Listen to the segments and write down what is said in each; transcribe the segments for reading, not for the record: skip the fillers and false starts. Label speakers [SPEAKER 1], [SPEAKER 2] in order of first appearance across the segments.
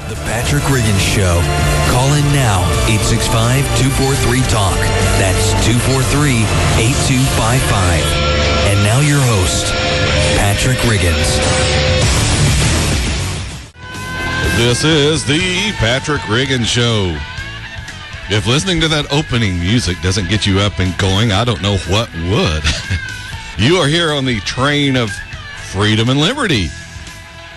[SPEAKER 1] The Patrick Riggins Show. Call in now, 865-243-TALK. That's 243-8255. And now your host, Patrick Riggins.
[SPEAKER 2] This is the Patrick Riggins Show. If listening to that opening music doesn't get you up and going, I don't know what would. You are here on the train of freedom and liberty,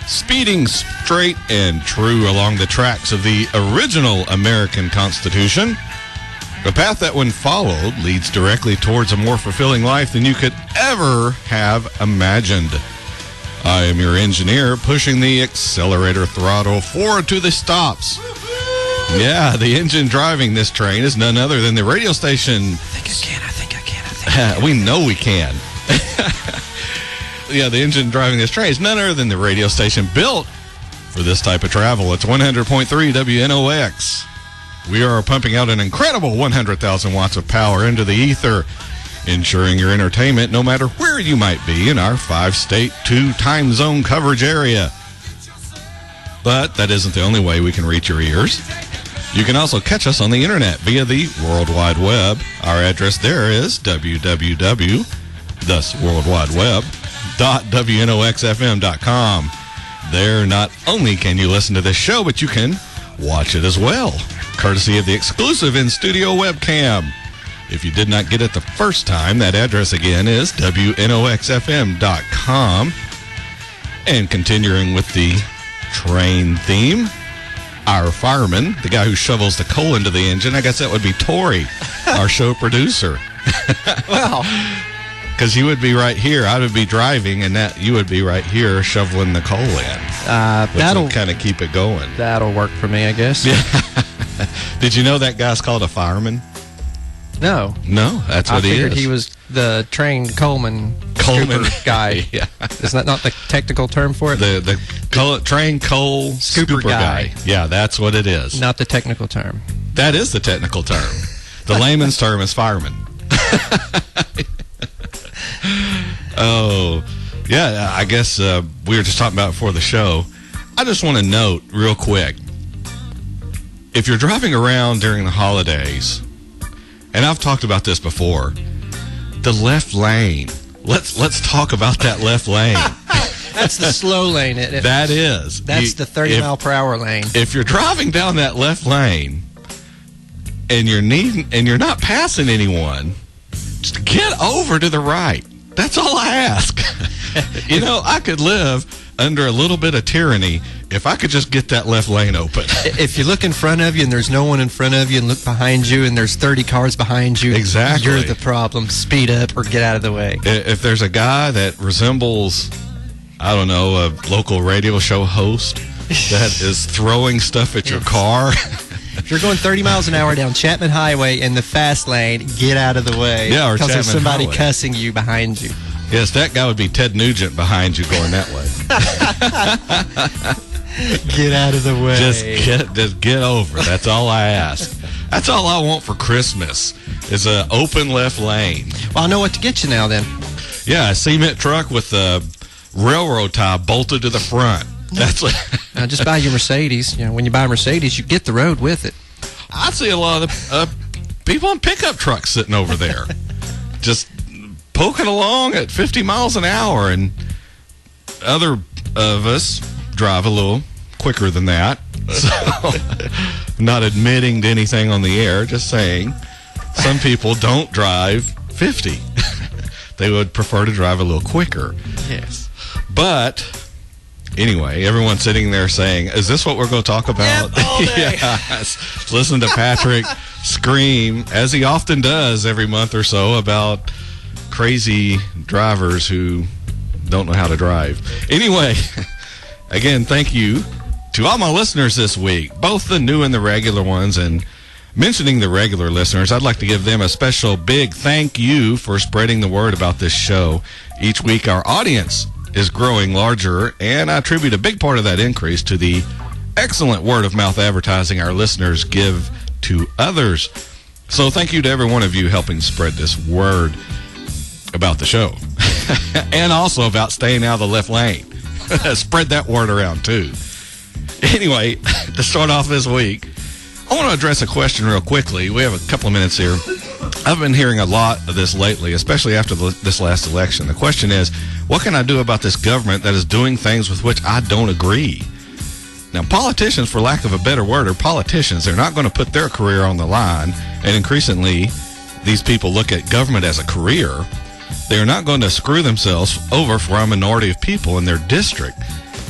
[SPEAKER 2] speeding straight and true along the tracks of the original American Constitution, a path that, when followed, leads directly towards a more fulfilling life than you could ever have imagined. I am your engineer, pushing the accelerator throttle forward to the stops. Yeah, the engine driving this train is none other than the radio station.
[SPEAKER 1] I think I can.
[SPEAKER 2] We know we can. Yeah, the engine driving this train is none other than the radio station built for this type of travel. It's 100.3 WNOX. We are pumping out an incredible 100,000 watts of power into the ether, ensuring your entertainment no matter where you might be in our 5-state, 2-time zone coverage area. But that isn't the only way we can reach your ears. You can also catch us on the internet via the World Wide Web. Our address there is www.WNOXFM.com. There, not only can you listen to this show, but you can watch it as well, courtesy of the exclusive in-studio webcam. If you did not get it the first time, that address again is WNOXFM.com. And continuing with the train theme, our fireman, the guy who shovels the coal into the engine, I guess that would be Tori, our show producer.
[SPEAKER 3] Well,
[SPEAKER 2] because you would be right here, I would be driving, and that you would be right here shoveling the coal in.
[SPEAKER 3] That'll
[SPEAKER 2] kind of keep it going.
[SPEAKER 3] That'll work for me, I guess.
[SPEAKER 2] Yeah. Did you know that guy's called a fireman?
[SPEAKER 3] No,
[SPEAKER 2] that's what he is.
[SPEAKER 3] I figured he was the train Coleman guy.
[SPEAKER 2] Yeah.
[SPEAKER 3] Isn't that not the technical term for it?
[SPEAKER 2] The train coal scooper guy. Yeah, that's what it is.
[SPEAKER 3] Not the technical term.
[SPEAKER 2] That is the technical term. The layman's term is fireman. Oh, yeah, I guess we were just talking about it before the show. I just want to note real quick, if you're driving around during the holidays, and I've talked about this before, the left lane. Let's talk about that left lane.
[SPEAKER 3] That's the slow lane.
[SPEAKER 2] That is.
[SPEAKER 3] That's the 30-mile-per-hour lane.
[SPEAKER 2] If you're driving down that left lane and you're not passing anyone, just get over to the right. That's all I ask. I could live under a little bit of tyranny if I could just get that left lane open.
[SPEAKER 3] If you look in front of you and there's no one in front of you, and look behind you and there's 30 cars behind you,
[SPEAKER 2] exactly,
[SPEAKER 3] you're the problem. Speed up or get out of the way.
[SPEAKER 2] If there's a guy that resembles, I don't know, a local radio show host that is throwing stuff at your car.
[SPEAKER 3] If you're going 30 miles an hour down Chapman Highway in the fast lane, get out of the way.
[SPEAKER 2] Yeah, or
[SPEAKER 3] because there's
[SPEAKER 2] Chapman
[SPEAKER 3] somebody
[SPEAKER 2] Highway
[SPEAKER 3] cussing you behind you.
[SPEAKER 2] Yes, that guy would be Ted Nugent behind you going that way.
[SPEAKER 3] Get out of the way.
[SPEAKER 2] Just get over. That's all I ask. That's all I want for Christmas is an open left lane.
[SPEAKER 3] Well, I know what to get you now then.
[SPEAKER 2] Yeah, a cement truck with a railroad tie bolted to the front. That's what.
[SPEAKER 3] Now, just buy your Mercedes. When you buy a Mercedes, you get the road with it.
[SPEAKER 2] I see a lot of people in pickup trucks sitting over there, just poking along at 50 miles an hour, and other of us drive a little quicker than that. So, not admitting to anything on the air, just saying some people don't drive 50. They would prefer to drive a little quicker.
[SPEAKER 3] Yes.
[SPEAKER 2] But anyway, everyone's sitting there saying, is this what we're going to talk about?
[SPEAKER 3] Yep, all day.
[SPEAKER 2] Yes. Listen to Patrick scream, as he often does every month or so, about crazy drivers who don't know how to drive. Anyway, again, thank you to all my listeners this week, both the new and the regular ones. And mentioning the regular listeners, I'd like to give them a special big thank you for spreading the word about this show. Each week, our audience is growing larger, and I attribute a big part of that increase to the excellent word-of-mouth advertising our listeners give to others. So thank you to every one of you helping spread this word about the show. And also about staying out of the left lane. Spread that word around, too. Anyway, to start off this week, I want to address a question real quickly. We have a couple of minutes here. I've been hearing a lot of this lately, especially after this last election. The question is, what can I do about this government that is doing things with which I don't agree? Now, politicians, for lack of a better word, are politicians. They're not going to put their career on the line, and increasingly, these people look at government as a career. They are not going to screw themselves over for a minority of people in their district.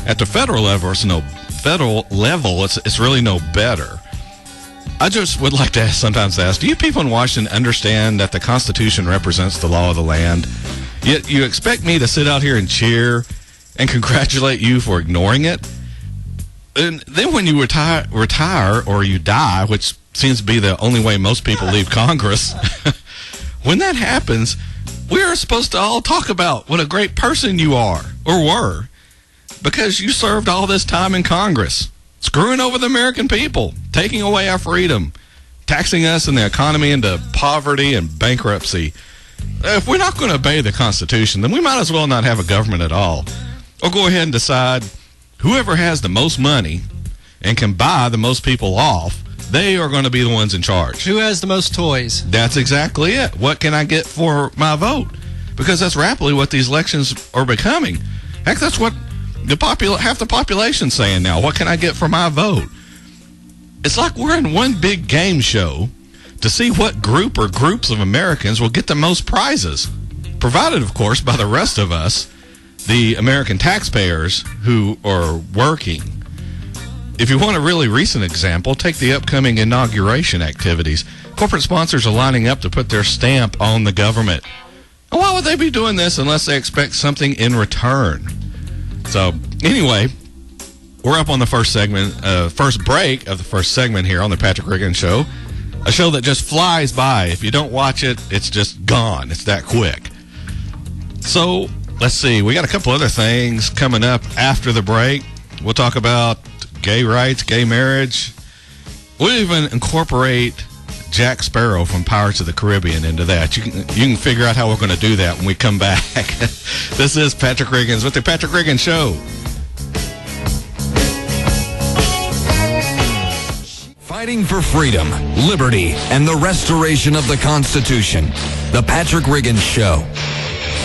[SPEAKER 2] At the federal level, it's really no better. I just would like to sometimes ask, do you people in Washington understand that the Constitution represents the law of the land? Yet you expect me to sit out here and cheer and congratulate you for ignoring it? And then when you retire or you die, which seems to be the only way most people leave Congress, when that happens, we are supposed to all talk about what a great person you are or were because you served all this time in Congress, screwing over the American people, taking away our freedom, taxing us and the economy into poverty and bankruptcy. If we're not going to obey the Constitution, then we might as well not have a government at all. Or go ahead and decide whoever has the most money and can buy the most people off, they are going to be the ones in charge.
[SPEAKER 3] Who has the most toys?
[SPEAKER 2] That's exactly it. What can I get for my vote? Because that's rapidly what these elections are becoming. Heck, that's what half the population's saying now. What can I get for my vote? It's like we're in one big game show to see what group or groups of Americans will get the most prizes, provided, of course, by the rest of us, the American taxpayers who are working. If you want a really recent example, take the upcoming inauguration activities. Corporate sponsors are lining up to put their stamp on the government. Why would they be doing this unless they expect something in return? So, anyway, we're up on the first break of the first segment here on the Patrick Riggins Show. A show that just flies by. If you don't watch it, it's just gone. It's that quick. So, let's see. We got a couple other things coming up after the break. We'll talk about gay rights, gay marriage. We'll even incorporate Jack Sparrow from Pirates of the Caribbean into that. You can figure out how we're going to do that when we come back. This is Patrick Riggins with the Patrick Riggins Show.
[SPEAKER 1] Fighting for freedom, liberty, and the restoration of the Constitution. The Patrick Riggins Show.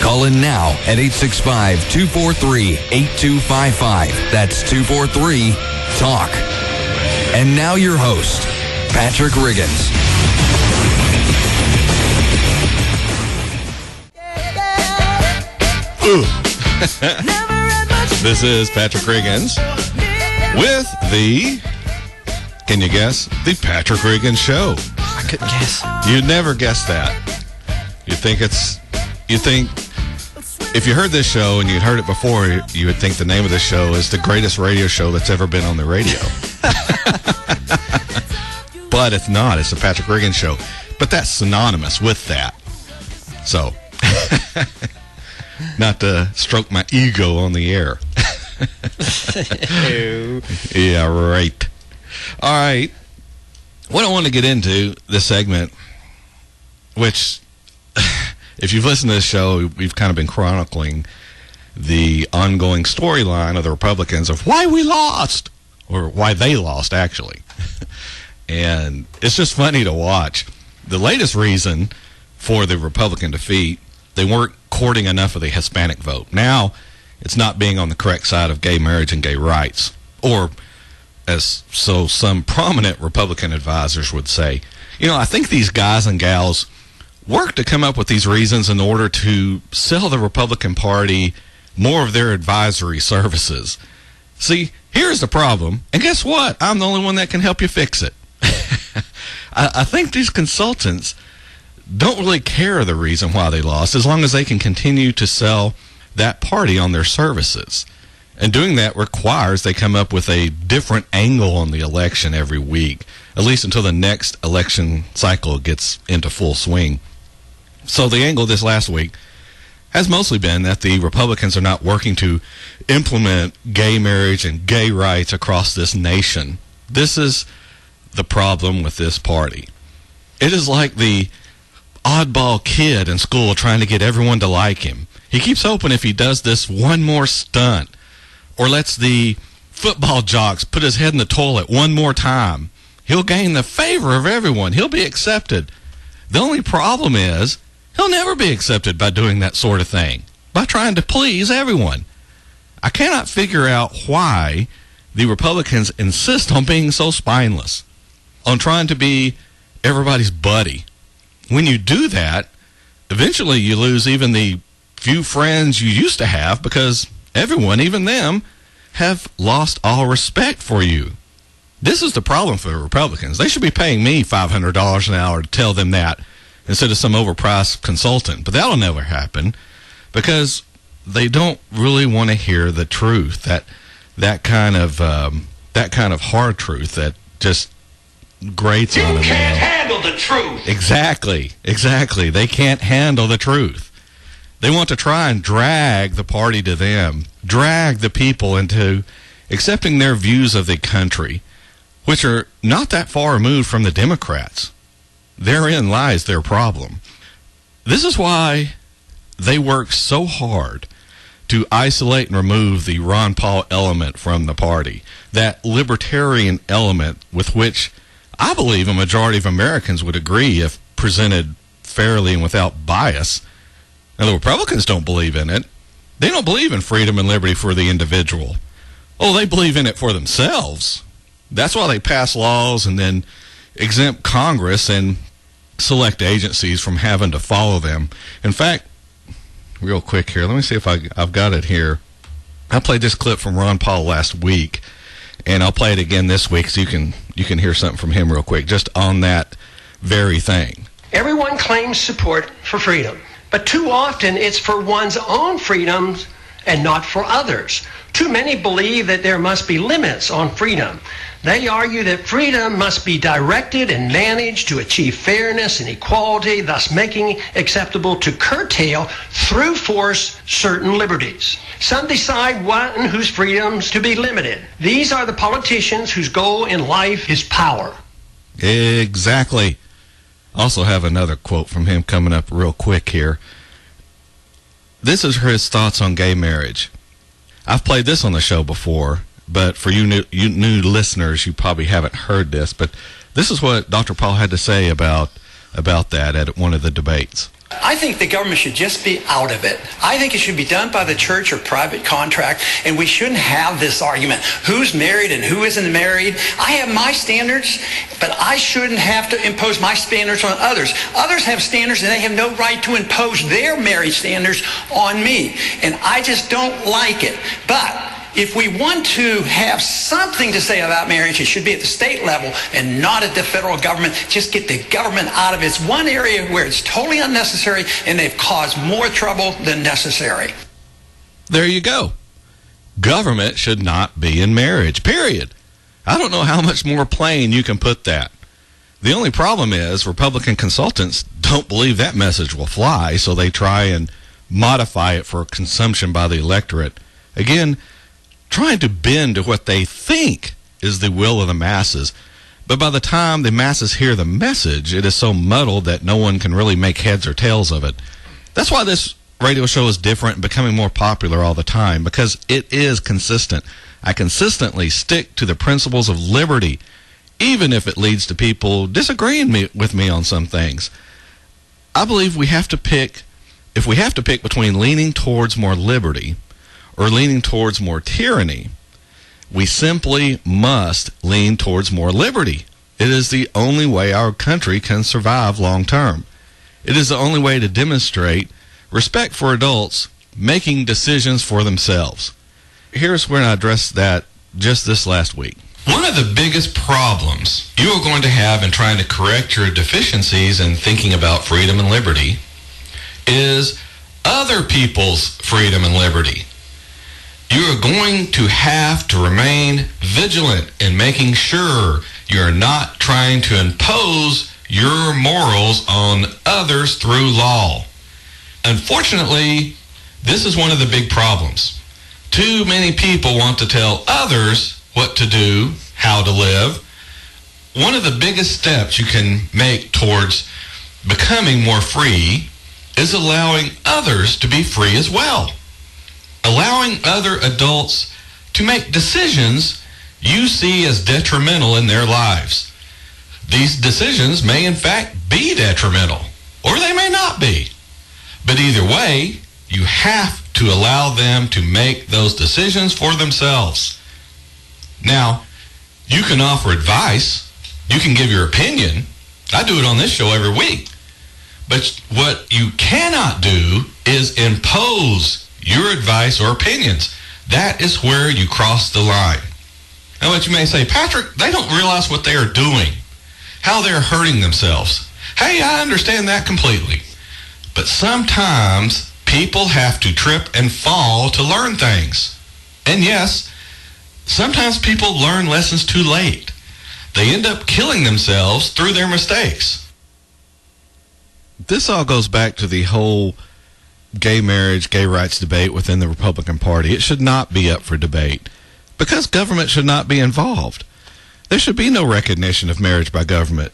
[SPEAKER 1] Call in now at 865-243-8255. That's 243-TALK. And now your host, Patrick Riggins.
[SPEAKER 2] This is Patrick Riggins with the, can you guess, the Patrick Riggins Show.
[SPEAKER 3] I couldn't guess.
[SPEAKER 2] You'd never guess that. You think if you heard this show and you'd heard it before, you would think the name of the show is the greatest radio show that's ever been on the radio. But it's not. It's the Patrick Riggins Show. But that's synonymous with that. So, not to stroke my ego on the air. Yeah, right. All right. What I want to get into this segment, which, if you've listened to this show, we've kind of been chronicling the ongoing storyline of the Republicans of why we lost, or why they lost, actually. And it's just funny to watch. The latest reason for the Republican defeat, they weren't courting enough of the Hispanic vote. Now, it's not being on the correct side of gay marriage and gay rights, or as some prominent Republican advisors would say. You know, I think these guys and gals work to come up with these reasons in order to sell the Republican Party more of their advisory services. See, here's the problem, and guess what? I'm the only one that can help you fix it. I think these consultants don't really care the reason why they lost, as long as they can continue to sell that party on their services. And doing that requires they come up with a different angle on the election every week, at least until the next election cycle gets into full swing. So the angle this last week has mostly been that the Republicans are not working to implement gay marriage and gay rights across this nation. This is the problem with this party. It is like the oddball kid in school trying to get everyone to like him. He keeps hoping if he does this one more stunt, or lets the football jocks put his head in the toilet one more time, he'll gain the favor of everyone. He'll be accepted. The only problem is he'll never be accepted by doing that sort of thing, by trying to please everyone. I cannot figure out why the Republicans insist on being so spineless, on trying to be everybody's buddy. When you do that, eventually you lose even the few friends you used to have, because everyone, even them, have lost all respect for you. This is the problem for the Republicans. They should be paying me $500 an hour to tell them that instead of some overpriced consultant. But that'll never happen because they don't really want to hear the truth, that kind of hard truth that just grates on them.
[SPEAKER 4] You can't handle the truth.
[SPEAKER 2] Exactly. They can't handle the truth. They want to try and drag the party to them, drag the people into accepting their views of the country, which are not that far removed from the Democrats. Therein lies their problem. This is why they work so hard to isolate and remove the Ron Paul element from the party, that libertarian element with which I believe a majority of Americans would agree if presented fairly and without bias. Now, the Republicans don't believe in it. They don't believe in freedom and liberty for the individual. Oh, they believe in it for themselves. That's why they pass laws and then exempt Congress and select agencies from having to follow them. In fact, real quick here, let me see if I've got it here. I played this clip from Ron Paul last week, and I'll play it again this week so you can hear something from him real quick, just on that very thing.
[SPEAKER 5] Everyone claims support for freedom, but too often it's for one's own freedoms and not for others. Too many believe that there must be limits on freedom. They argue that freedom must be directed and managed to achieve fairness and equality, thus making it acceptable to curtail through force certain liberties. Some decide what and whose freedoms to be limited. These are the politicians whose goal in life is power.
[SPEAKER 2] Exactly. Also have another quote from him coming up real quick here. This is his thoughts on gay marriage. I've played this on the show before, but for you new listeners, you probably haven't heard this. But this is what Dr. Paul had to say about that at one of the debates.
[SPEAKER 6] I think the government should just be out of it. I think it should be done by the church or private contract, and we shouldn't have this argument. Who's married and who isn't married? I have my standards, but I shouldn't have to impose my standards on others. Others have standards, and they have no right to impose their marriage standards on me. And I just don't like it. But if we want to have something to say about marriage, it should be at the state level and not at the federal government. Just get the government out of it. It's one area where it's totally unnecessary, and they've caused more trouble than necessary.
[SPEAKER 2] There you go. Government should not be in marriage, period. I don't know how much more plain you can put that. The only problem is Republican consultants don't believe that message will fly, so they try and modify it for consumption by the electorate. Again, trying to bend to what they think is the will of the masses. But by the time the masses hear the message, it is so muddled that no one can really make heads or tails of it. That's why this radio show is different and becoming more popular all the time, because it is consistent. I consistently stick to the principles of liberty, even if it leads to people disagreeing with me on some things. I believe if we have to pick between leaning towards more liberty or leaning towards more tyranny, we simply must lean towards more liberty. It is the only way our country can survive long term. It is the only way to demonstrate respect for adults making decisions for themselves. Here's where I addressed that just this last week.
[SPEAKER 1] One of the biggest problems you are going to have in trying to correct your deficiencies in thinking about freedom and liberty is other people's freedom and liberty. You are going to have to remain vigilant in making sure you're not trying to impose your morals on others through law. Unfortunately, this is one of the big problems. Too many people want to tell others what to do, how to live. One of the biggest steps you can make towards becoming more free is allowing others to be free as well. Allowing other adults to make decisions you see as detrimental in their lives. These decisions may in fact be detrimental, or they may not be. But either way, you have to allow them to make those decisions for themselves. Now, you can offer advice. You can give your opinion. I do it on this show every week. But what you cannot do is impose your advice or opinions. That is where you cross the line. Now, what you may say, Patrick, they don't realize what they are doing, how they're hurting themselves. Hey, I understand that completely. But sometimes people have to trip and fall to learn things. And yes, sometimes people learn lessons too late. They end up killing themselves through their mistakes.
[SPEAKER 2] This all goes back to the whole gay marriage, gay rights debate within the Republican Party. It should not be up for debate because government should not be involved. There should be no recognition of marriage by government.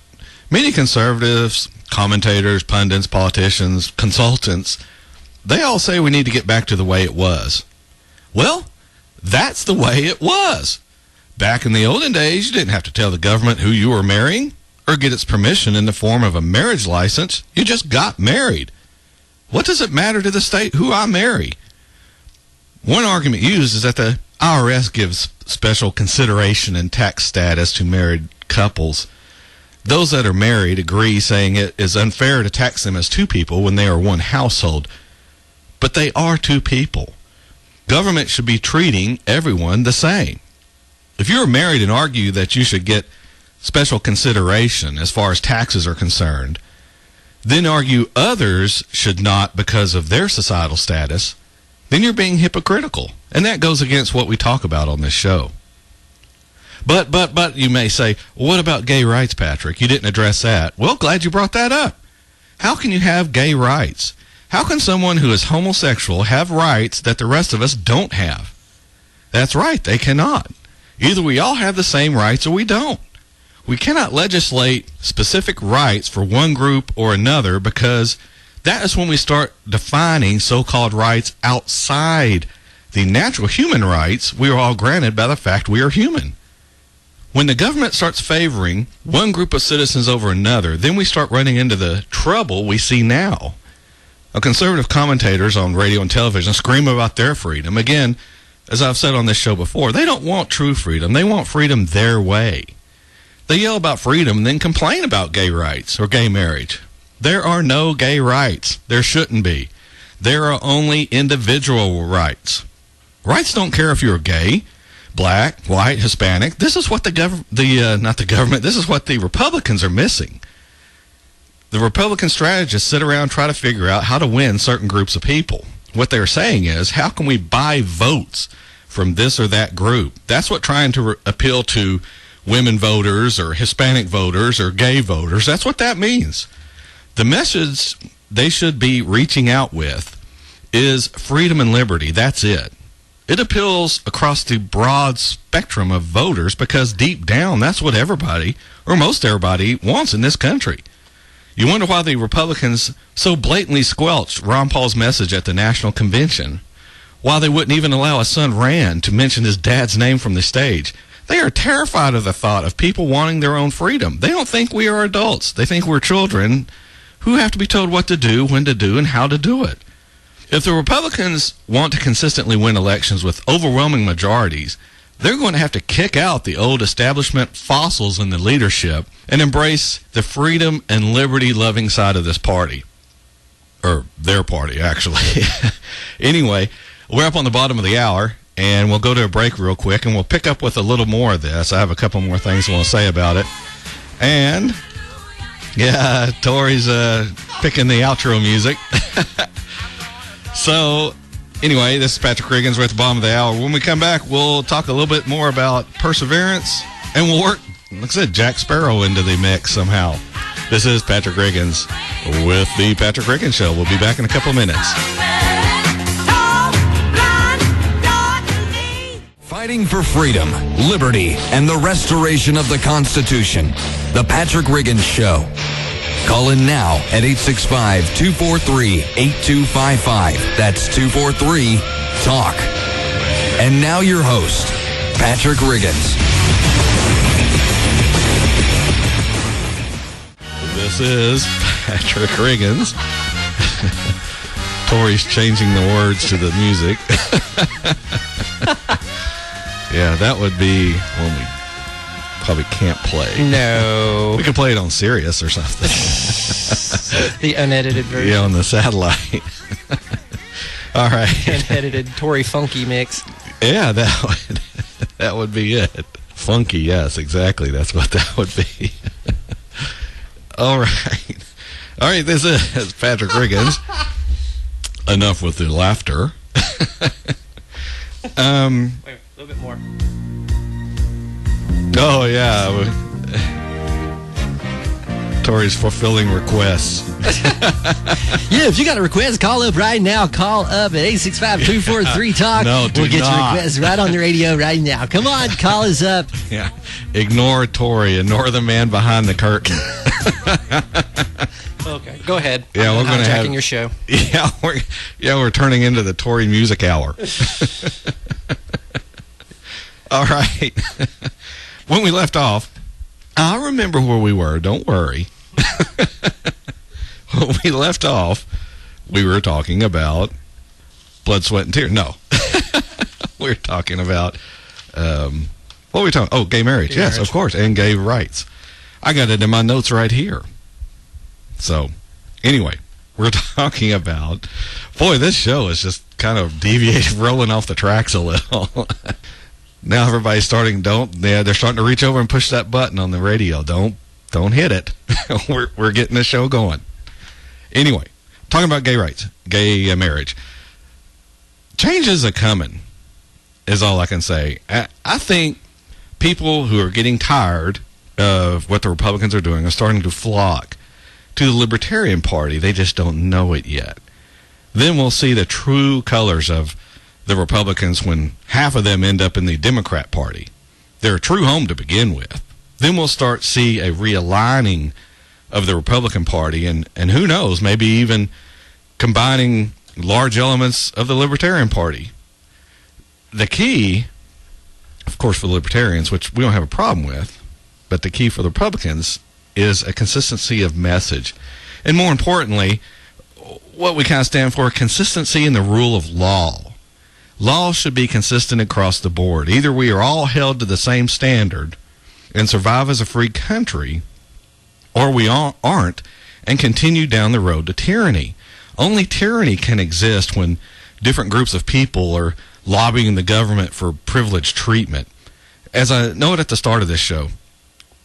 [SPEAKER 2] Many conservatives, commentators, pundits, politicians, consultants, they all say we need to get back to the way it was. Well, that's the way it was. Back in the olden days, you didn't have to tell the government who you were marrying or get its permission in the form of a marriage license. You just got married. What does it matter to the state who I marry? One argument used is that the IRS gives special consideration and tax status to married couples. Those that are married agree, saying it is unfair to tax them as two people when they are one household. But they are two people. Government should be treating everyone the same. If you're married and argue that you should get special consideration as far as taxes are concerned, then argue others should not because of their societal status, then you're being hypocritical. And that goes against what we talk about on this show. But you may say, well, what about gay rights, Patrick? You didn't address that. Well, glad you brought that up. How can you have gay rights? How can someone who is homosexual have rights that the rest of us don't have? That's right, they cannot. Either we all have the same rights or we don't. We cannot legislate specific rights for one group or another because that is when we start defining so-called rights outside the natural human rights we are all granted by the fact we are human. When the government starts favoring one group of citizens over another, then we start running into the trouble we see now. Conservative commentators on radio and television scream about their freedom. Again, as I've said on this show before, they don't want true freedom. They want freedom their way. They yell about freedom and then complain about gay rights or gay marriage. There are no gay rights. There shouldn't be. There are only individual rights. Rights don't care if you're gay, black, white, Hispanic. This is what this is what the Republicans are missing. The Republican strategists sit around and try to figure out how to win certain groups of people. What they're saying is, how can we buy votes from this or that group? That's what trying to appeal to women voters or Hispanic voters or gay voters, that's what that means. The message they should be reaching out with is freedom and liberty. That's it. It appeals across the broad spectrum of voters because deep down, that's what everybody, or most everybody, wants in this country. You wonder why the Republicans so blatantly squelched Ron Paul's message at the National Convention, why they wouldn't even allow his son Rand to mention his dad's name from the stage. They are terrified of the thought of people wanting their own freedom. They don't think we are adults. They think we're children who have to be told what to do, when to do, and how to do it. If the Republicans want to consistently win elections with overwhelming majorities, they're going to have to kick out the old establishment fossils in the leadership and embrace the freedom and liberty-loving side of this party. Or their party, actually. Anyway, we're up on the bottom of the hour, and we'll go to a break real quick, and we'll pick up with a little more of this. I have a couple more things I want to say about it. And, yeah, Tori's picking the outro music. So, anyway, this is Patrick Riggins. We're at the bottom of the hour. When we come back, we'll talk a little bit more about perseverance, and we'll work, like I said, Jack Sparrow into the mix somehow. This is Patrick Riggins with the Patrick Riggins Show. We'll be back in a couple of minutes.
[SPEAKER 7] Fighting for freedom, liberty, and the restoration of the Constitution. The Patrick Riggins Show. Call in now at 865-243-8255. That's 243-TALK. And now your host, Patrick Riggins.
[SPEAKER 2] This is Patrick Riggins. Tori's changing the words to the music. Yeah, that would be one we probably can't play.
[SPEAKER 3] No.
[SPEAKER 2] We could play it on Sirius or something.
[SPEAKER 3] The unedited version.
[SPEAKER 2] Yeah, on the satellite. All right.
[SPEAKER 3] Unedited Tory funky mix.
[SPEAKER 2] Yeah, that would be it. Funky, yes, exactly. That's what that would be. All right. All right, this is Patrick Riggins. Enough with the laughter.
[SPEAKER 3] Wait, a little bit more.
[SPEAKER 2] Oh, yeah. Tori's fulfilling requests.
[SPEAKER 3] Yeah, if you got a request, call up right now. Call up at 865-243-TALK.
[SPEAKER 2] No, do
[SPEAKER 3] we'll get
[SPEAKER 2] not.
[SPEAKER 3] your request right on the radio right now. Come on, call us up.
[SPEAKER 2] Yeah. Ignore Tori. Ignore the man behind the curtain.
[SPEAKER 3] Okay, go ahead.
[SPEAKER 2] Yeah, we're going to have
[SPEAKER 3] your show.
[SPEAKER 2] Yeah, we're turning into the Tory Music Hour. All right. When we left off, I remember where we were. Don't worry. When we left off, we were talking about blood, sweat, and tears. No. We were talking about, what were we talking? Oh, gay marriage. Yes, of course, and gay rights. I got it in my notes right here. So, anyway, we're talking about, boy, this show is just kind of deviating, rolling off the tracks a little. Now everybody's they're starting to reach over and push that button on the radio. Don't hit it. We're getting the show going. Anyway, talking about gay rights, gay marriage. Changes are coming, is all I can say. I think people who are getting tired of what the Republicans are doing are starting to flock to the Libertarian Party. They just don't know it yet. Then we'll see the true colors of the Republicans when half of them end up in the Democrat Party. They're a true home to begin with. Then we'll start see a realigning of the Republican Party, and who knows, maybe even combining large elements of the Libertarian Party. The key, of course, for the Libertarians, which we don't have a problem with, but the key for the Republicans is a consistency of message. And more importantly, what we kind of stand for, consistency in the rule of law. Law should be consistent across the board. Either we are all held to the same standard and survive as a free country, or we all aren't and continue down the road to tyranny. Only tyranny can exist when different groups of people are lobbying the government for privileged treatment. As I noted at the start of this show,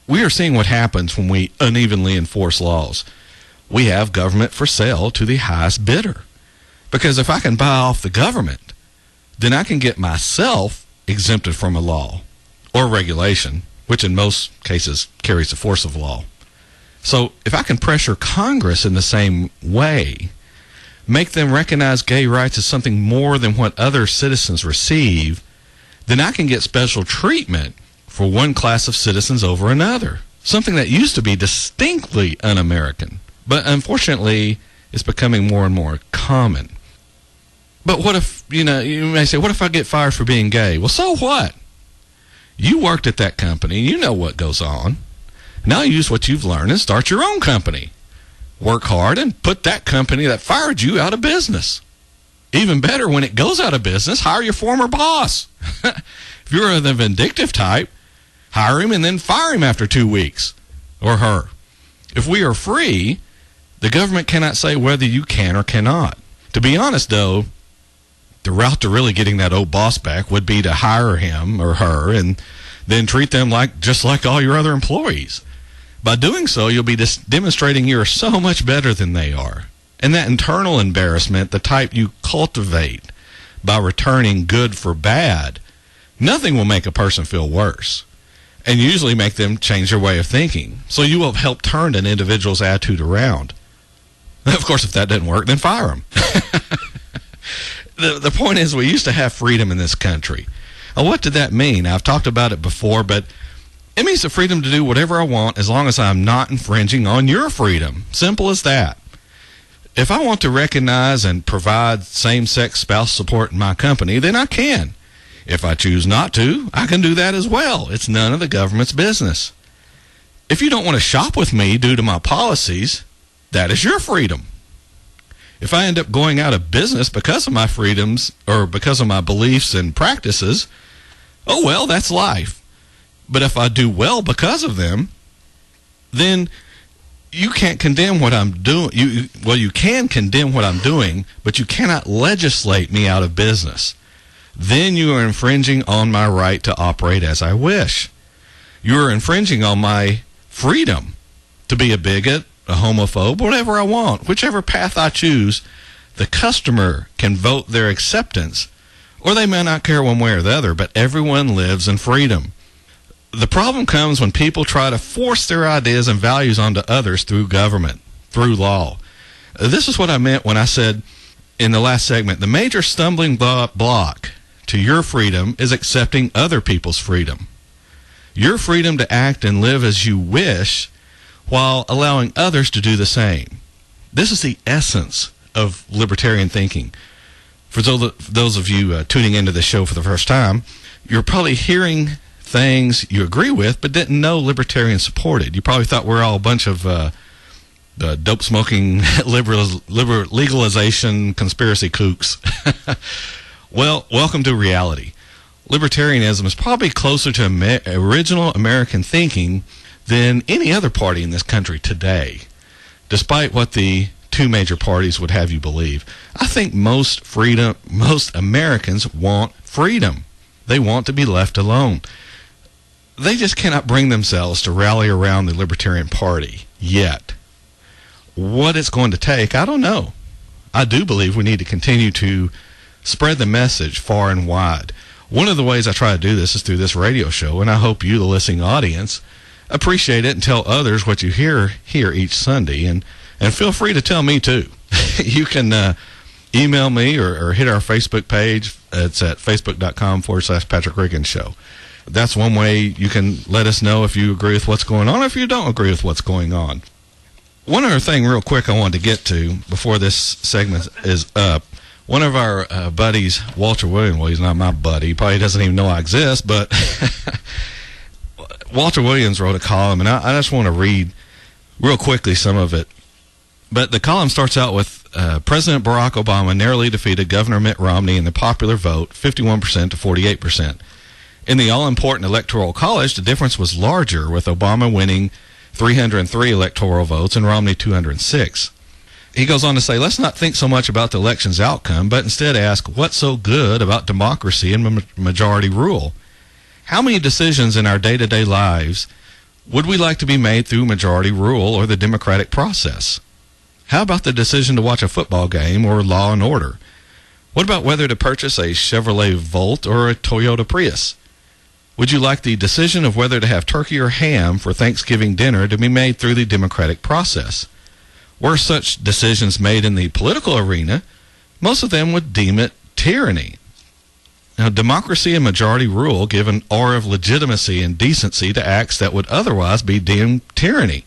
[SPEAKER 2] we are seeing what happens when we unevenly enforce laws. We have government for sale to the highest bidder. Because if I can buy off the government, then I can get myself exempted from a law or regulation, which in most cases carries the force of law. So if I can pressure Congress in the same way, make them recognize gay rights as something more than what other citizens receive, then I can get special treatment for one class of citizens over another, something that used to be distinctly un-American, but unfortunately is becoming more and more common. But what if, you may say, what if I get fired for being gay? Well, so what? You worked at that company. You know what goes on. Now use what you've learned and start your own company. Work hard and put that company that fired you out of business. Even better, when it goes out of business, hire your former boss. If you're the vindictive type, hire him and then fire him after 2 weeks, or her. If we are free, the government cannot say whether you can or cannot. To be honest, though, the route to really getting that old boss back would be to hire him or her and then treat them just like all your other employees. By doing so, you'll be demonstrating you're so much better than they are. And that internal embarrassment, the type you cultivate by returning good for bad, nothing will make a person feel worse and usually make them change their way of thinking. So you will help turn an individual's attitude around. Of course, if that doesn't work, then fire them. The point is, we used to have freedom in this country. Now, what did that mean? I've talked about it before, but it means the freedom to do whatever I want as long as I'm not infringing on your freedom. Simple as that. If I want to recognize and provide same-sex spouse support in my company, then I can. If I choose not to, I can do that as well. It's none of the government's business. If you don't want to shop with me due to my policies, that is your freedom. If I end up going out of business because of my freedoms or because of my beliefs and practices, oh well, that's life. But if I do well because of them, then you can't condemn what I'm doing. You can condemn what I'm doing, but you cannot legislate me out of business. Then you are infringing on my right to operate as I wish. You are infringing on my freedom to be a bigot, a homophobe, whatever I want, whichever path I choose. The customer can vote their acceptance, or they may not care one way or the other, but everyone lives in freedom. The problem comes when people try to force their ideas and values onto others through government, through law. This is what I meant when I said in the last segment, the major stumbling block to your freedom is accepting other people's freedom. Your freedom to act and live as you wish while allowing others to do the same. This is the essence of libertarian thinking. For those of you tuning into the show for the first time, you're probably hearing things you agree with but didn't know libertarians supported. You probably thought we're all a bunch of dope-smoking legalization conspiracy kooks. Well, welcome to reality. Libertarianism is probably closer to original American thinking than any other party in this country today, despite what the two major parties would have you believe. I think most Americans want freedom. They want to be left alone. They just cannot bring themselves to rally around the Libertarian Party yet. What it's going to take, I don't know. I do believe we need to continue to spread the message far and wide. One of the ways I try to do this is through this radio show, and I hope you, the listening audience, appreciate it and tell others what you hear here each Sunday. And feel free to tell me, too. You can email me or hit our Facebook page. It's at facebook.com/Patrick Riggins Show. That's one way you can let us know if you agree with what's going on or if you don't agree with what's going on. One other thing real quick I wanted to get to before this segment is up. One of our buddies, Walter Williams, well, he's not my buddy. He probably doesn't even know I exist, but Walter Williams wrote a column, and I just want to read real quickly some of it. But the column starts out with President Barack Obama narrowly defeated Governor Mitt Romney in the popular vote, 51% to 48%. In the all-important Electoral College, the difference was larger, with Obama winning 303 electoral votes and Romney 206. He goes on to say, let's not think so much about the election's outcome, but instead ask, what's so good about democracy and majority rule? How many decisions in our day-to-day lives would we like to be made through majority rule or the democratic process? How about the decision to watch a football game or Law and Order? What about whether to purchase a Chevrolet Volt or a Toyota Prius? Would you like the decision of whether to have turkey or ham for Thanksgiving dinner to be made through the democratic process? Were such decisions made in the political arena, most of them would deem it tyranny. Now, democracy and majority rule give an aura of legitimacy and decency to acts that would otherwise be deemed tyranny.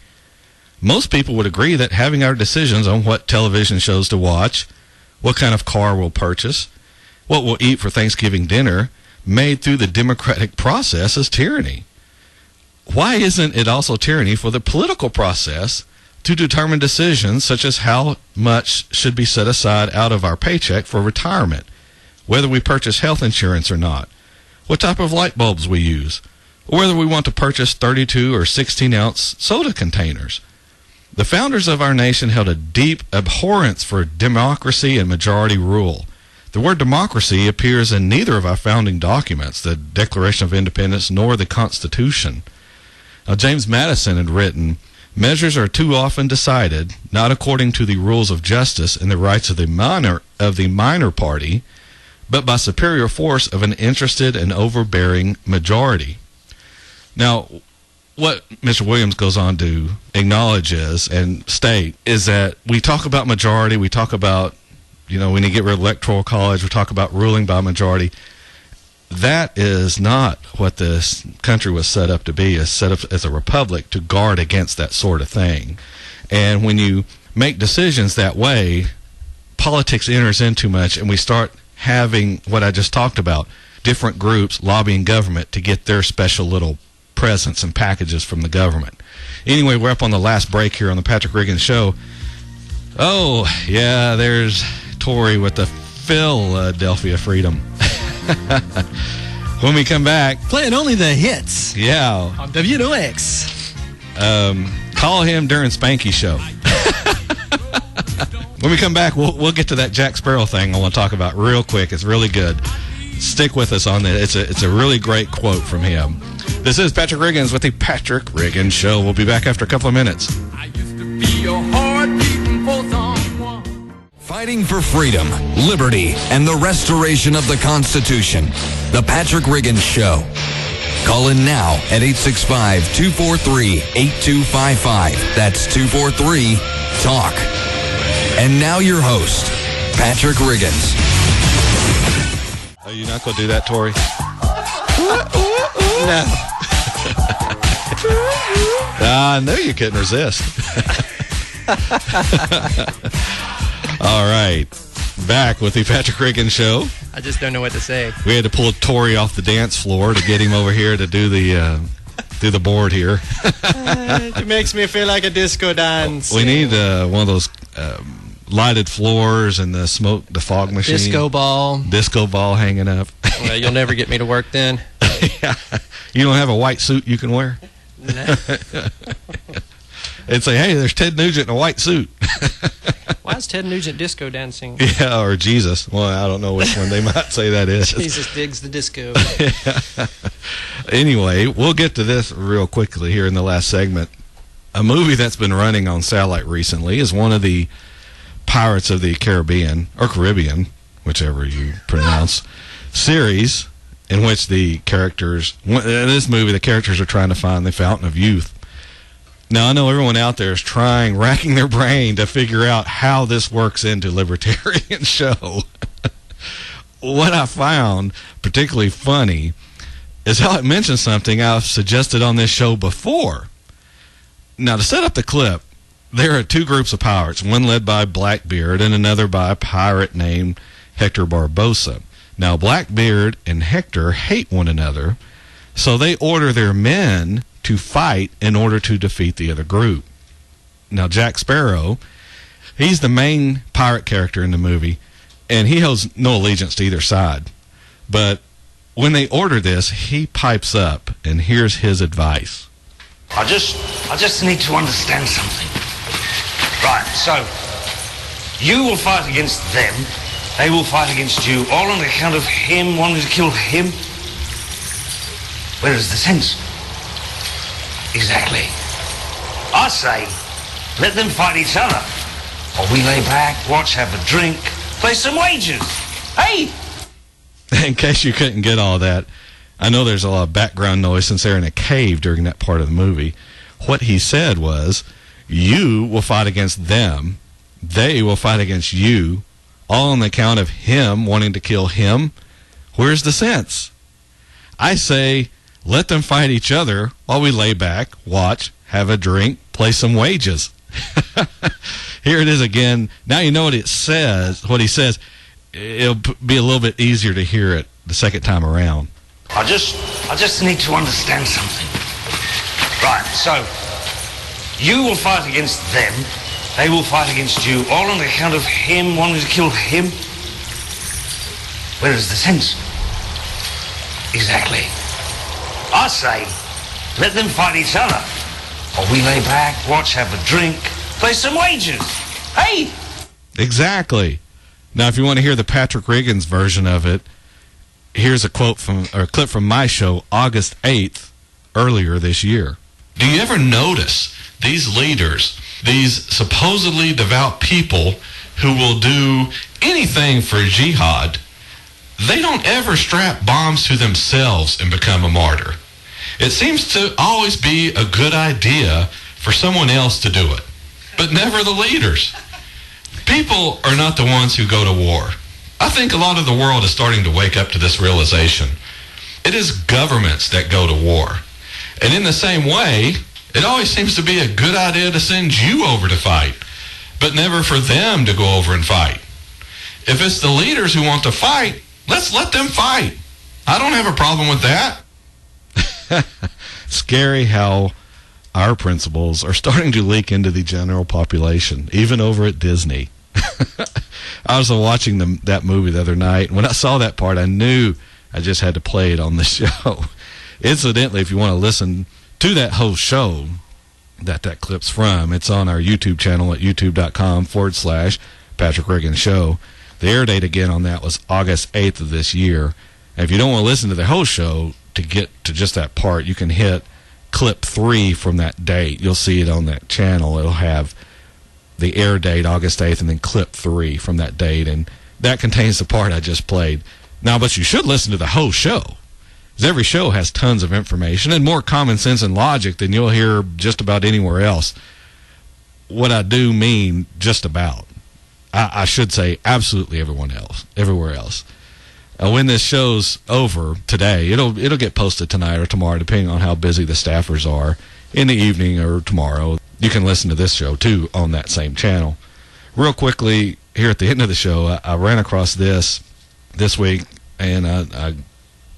[SPEAKER 2] Most people would agree that having our decisions on what television shows to watch, what kind of car we'll purchase, what we'll eat for Thanksgiving dinner, made through the democratic process is tyranny. Why isn't it also tyranny for the political process to determine decisions such as how much should be set aside out of our paycheck for retirement, whether we purchase health insurance or not, what type of light bulbs we use, or whether we want to purchase 32 or 16-ounce soda containers? The founders of our nation held a deep abhorrence for democracy and majority rule. The word democracy appears in neither of our founding documents, the Declaration of Independence nor the Constitution. Now, James Madison had written, measures are too often decided, not according to the rules of justice and the rights of the minor party, but by superior force of an interested and overbearing majority. Now, what Mr. Williams goes on to acknowledge and state is that we talk about majority, we talk about, we need to get rid of electoral college, we talk about ruling by majority. That is not what this country was set up to be. It's set up as a republic to guard against that sort of thing. And when you make decisions that way, politics enters in too much, and we start having what I just talked about, different groups lobbying government to get their special little presents and packages from the government. Anyway, we're up on the last break here on the Patrick Riggins Show. Oh, yeah, there's Tori with the Philadelphia Freedom. When we come back...
[SPEAKER 3] Playing only the hits.
[SPEAKER 2] Yeah.
[SPEAKER 3] On WNOX.
[SPEAKER 2] Call him during Spanky Show. When we come back, we'll get to that Jack Sparrow thing I want to talk about real quick. It's really good. Stick with us on that. It's a really great quote from him. This is Patrick Riggins with the Patrick Riggins Show. We'll be back after a couple of minutes.
[SPEAKER 8] I used to be a heart beating for someone.
[SPEAKER 7] Fighting for freedom, liberty, and the restoration of the Constitution. The Patrick Riggins Show. Call in now at 865-243-8255. That's 243-TALK. And now your host, Patrick Riggins.
[SPEAKER 2] Oh, you're not going to do that, Tori?
[SPEAKER 3] No.
[SPEAKER 2] I knew you couldn't resist. All right. Back with the Patrick Riggins Show.
[SPEAKER 3] I just don't know what to say.
[SPEAKER 2] We had to pull Tori off the dance floor to get him over here to do the board here.
[SPEAKER 3] It makes me feel like a disco dance.
[SPEAKER 2] We need one of those lighted floors and the fog machine.
[SPEAKER 3] Disco ball
[SPEAKER 2] hanging up.
[SPEAKER 3] Well, you'll never get me to work then.
[SPEAKER 2] Yeah. You don't have a white suit you can wear?
[SPEAKER 3] No.
[SPEAKER 2] And say, hey, there's Ted Nugent in a white suit.
[SPEAKER 3] Why is Ted Nugent disco dancing?
[SPEAKER 2] Yeah, or Jesus. Well, I don't know which one they might say that is.
[SPEAKER 3] Jesus digs the disco.
[SPEAKER 2] Anyway, we'll get to this real quickly here in the last segment. A movie that's been running on satellite recently is one of the Pirates of the Caribbean, or Caribbean, whichever you pronounce, series in which the characters, in this movie, the characters are trying to find the Fountain of Youth. Now, I know everyone out there is racking their brain to figure out how this works into Libertarian Show. What I found particularly funny is how it mentions something I've suggested on this show before. Now, to set up the clip, there are two groups of pirates, one led by Blackbeard and another by a pirate named Hector Barbosa. Now, Blackbeard and Hector hate one another, so they order their men to fight in order to defeat the other group. Now, Jack Sparrow, he's the main pirate character in the movie, and he holds no allegiance to either side. But when they order this, he pipes up, and here's his advice.
[SPEAKER 4] I just need to understand something. Right, so you will fight against them, they will fight against you, all on account of him wanting to kill him. Where is the sense? Exactly. I say, let them fight each other. Or we lay back, watch, have a drink, play some wagers. Hey!
[SPEAKER 2] In case you couldn't get all that, I know there's a lot of background noise since they're in a cave during that part of the movie. What he said was, you will fight against them, they will fight against you, all on the account of him wanting to kill him. Where's the sense? I say, let them fight each other while we lay back, watch, have a drink, play some wages. Here it is again. Now you know what it says, what he says. It'll be a little bit easier to hear it the second time around.
[SPEAKER 4] I just need to understand something. Right, so you will fight against them, they will fight against you, all on account of him wanting to kill him. Where is the sense? Exactly. I say, let them fight each other. Or we lay back, watch, have a drink, play some wagers. Hey!
[SPEAKER 2] Exactly. Now, if you want to hear the Patrick Riggins version of it, here's a clip from my show, August 8th, earlier this year.
[SPEAKER 1] Do you ever notice these leaders, these supposedly devout people who will do anything for jihad, they don't ever strap bombs to themselves and become a martyr. It seems to always be a good idea for someone else to do it, but never the leaders. People are not the ones who go to war. I think a lot of the world is starting to wake up to this realization. It is governments that go to war. And in the same way, it always seems to be a good idea to send you over to fight, but never for them to go over and fight. If it's the leaders who want to fight, let's let them fight. I don't have a problem with that.
[SPEAKER 2] Scary how our principles are starting to leak into the general population, even over at Disney. I was watching that movie the other night, and when I saw that part, I knew I just had to play it on the show. Incidentally, if you want to listen to that whole show that clip's from, it's on our YouTube channel at youtube.com/Patrick Riggins Show. The air date again on that was August 8th of this year. And if you don't want to listen to the whole show, to get to just that part, you can hit clip 3 from that date. You'll see it on that channel. It'll have the air date, August 8th, and then clip 3 from that date. And that contains the part I just played. Now, but you should listen to the whole show, because every show has tons of information and more common sense and logic than you'll hear just about anywhere else. What I do mean just about. I should say absolutely everywhere else. When this show's over today, it'll get posted tonight or tomorrow, depending on how busy the staffers are, in the evening or tomorrow. You can listen to this show, too, on that same channel. Real quickly, here at the end of the show, I ran across this week, and I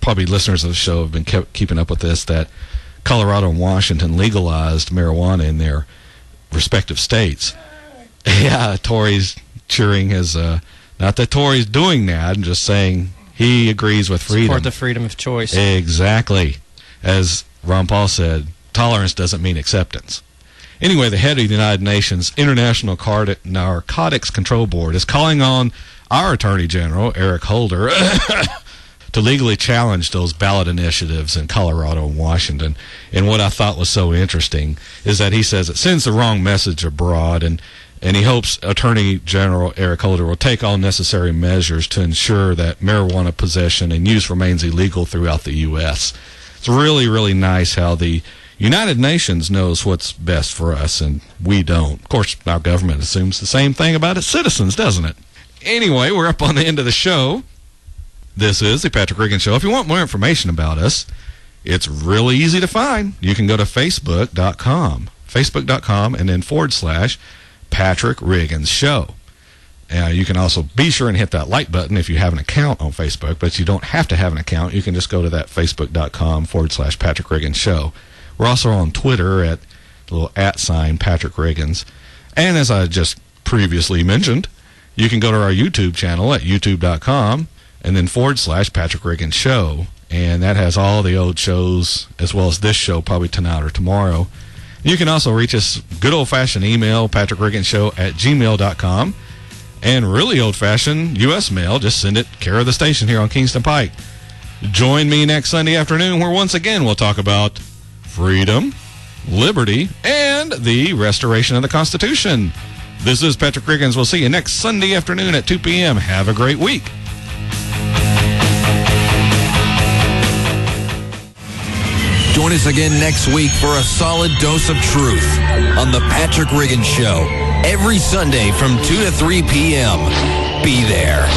[SPEAKER 2] probably listeners of the show have been keeping up with this, that Colorado and Washington legalized marijuana in their respective states. Yeah, Tory's cheering his... not that Tory's doing that, I'm just saying... He agrees with freedom.
[SPEAKER 3] Support the freedom of choice.
[SPEAKER 2] Exactly. As Ron Paul said, tolerance doesn't mean acceptance. Anyway, the head of the United Nations International Narcotics Control Board is calling on our Attorney General, Eric Holder, to legally challenge those ballot initiatives in Colorado and Washington. And what I thought was so interesting is that he says it sends the wrong message abroad, and he hopes Attorney General Eric Holder will take all necessary measures to ensure that marijuana possession and use remains illegal throughout the U.S. It's really, really nice how the United Nations knows what's best for us, and we don't. Of course, our government assumes the same thing about its citizens, doesn't it? Anyway, we're up on the end of the show. This is the Patrick Riggins Show. If you want more information about us, it's really easy to find. You can go to facebook.com, and then /Patrick Riggins Show. You can also be sure and hit that like button if you have an account on Facebook, but you don't have to have an account. You can just go to that facebook.com /Patrick Riggins Show. We're also on Twitter at the little @ Patrick Riggins. And as I just previously mentioned, you can go to our YouTube channel at youtube.com and then /Patrick Riggins Show. And that has all the old shows as well as this show probably tonight or tomorrow. You can also reach us good old-fashioned email, patrickriggins@gmail.com, and really old-fashioned U.S. mail. Just send it care of the station here on Kingston Pike. Join me next Sunday afternoon where once again we'll talk about freedom, liberty, and the restoration of the Constitution. This is Patrick Riggins. We'll see you next Sunday afternoon at 2 p.m. Have a great week.
[SPEAKER 7] Join us again next week for a solid dose of truth on The Patrick Riggins Show. Every Sunday from 2 to 3 p.m. Be there.